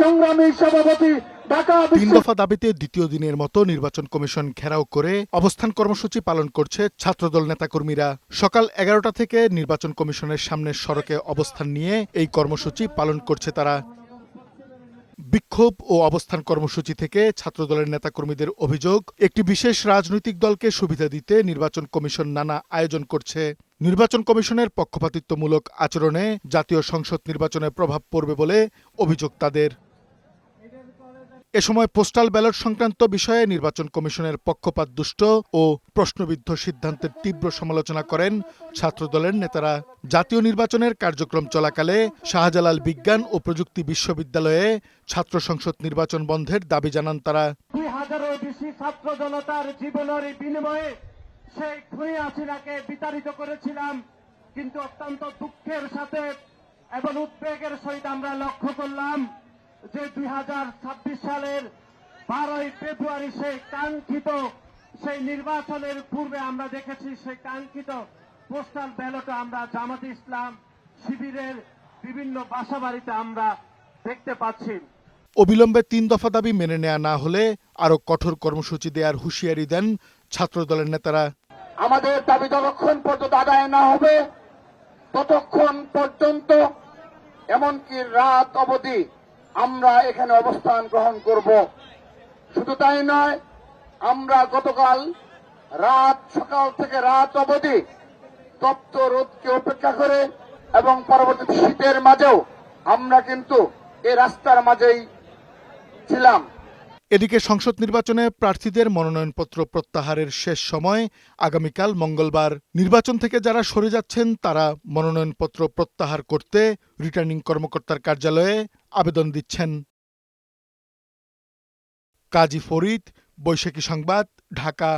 সংগ্রামী সভাপতি ঢাকা তিন দফা দাবিতে দ্বিতীয় দিনের মতো নির্বাচন কমিশন ঘেরাও করে অবস্থান কর্মসূচি পালন করছে ছাত্রদল নেতাকর্মীরা। সকাল 11টা থেকে নির্বাচন কমিশনের সামনের সড়কে অবস্থান নিয়ে এই কর্মসূচি পালন করছে তারা। বিক্ষোভ ও অবস্থান কর্মসূচি থেকে ছাত্রদলের নেতাকর্মীদের অভিযোগ, একটি বিশেষ রাজনৈতিক দলকে সুবিধা দিতে নির্বাচন কমিশন নানা আয়োজন করছে। নির্বাচন কমিশনের পক্ষপাতিত্বমূলক আচরণে জাতীয় সংসদ নির্বাচনে প্রভাব পড়বে বলে অভিযোগ তাদের। এ সময় পোস্টাল ব্যালট সংক্রান্ত বিষয়ে নির্বাচন কমিশনের পক্ষপাতদুষ্ট ও প্রশ্নবিদ্ধ সিদ্ধান্তের তীব্র সমালোচনা করেন ছাত্রদলের নেতারা। জাতীয় নির্বাচনের কার্যক্রম চলাকালে শাহজালাল বিজ্ঞান ও প্রযুক্তি বিশ্ববিদ্যালয়ে ছাত্র সংসদ নির্বাচন বন্ধের দাবি জানান তারা। 2000-এরও বেশি ছাত্র জনতার জীবনের বিনিময়ে সেই খুনি হাসিনাকে বিতাড়িত করেছিলাম, কিন্তু অত্যন্ত দুঃখের সাথে এবং উদ্বেগের সহিত আমরা লক্ষ্য করলাম যে 2026 সালের 12ই ফেব্রুয়ারি সেই নির্বাচনের পূর্বে আমরা দেখেছি সেই কাঙ্ক্ষিত পোস্টাল ব্যালটে আমরা জামাতে ইসলাম শিবিরের বিভিন্ন বাসাবাড়িতে আমরা দেখতে পাচ্ছি। অবিলম্বে 3 দফা দাবি মেনে নেওয়া না হলে আরও কঠোর কর্মসূচি দেওয়ার হুঁশিয়ারি দেন ছাত্রদলের নেতারা। আমাদের দাবি যতক্ষণ পর্যন্ত আদায় না হবে ততক্ষণ পর্যন্ত এমনকি রাত অবধি আমরা এখানে অবস্থান গ্রহণ করব। শুধু তাই নয়, আমরা গতকাল সকাল থেকে রাত অবধি তপ্ত রোদকে উপেক্ষা করে এবং পরবর্তী শীতের মাঝেও আমরা কিন্তু এই রাস্তার মাঝেই ছিলাম। এদিকে সংসদ নির্বাচনে প্রার্থীদের মনোনয়নপত্র প্রত্যাহারের শেষ সময় আগামীকাল মঙ্গলবার। নির্বাচন থেকে যারা সরে যাচ্ছেন তারা মনোনয়নপত্র প্রত্যাহার করতে রিটার্নিং কর্মকর্তার কার্যালয়ে আবেদন দিচ্ছেন। কাজী ফরিদ, বৈশাখী সংবাদ, ঢাকা।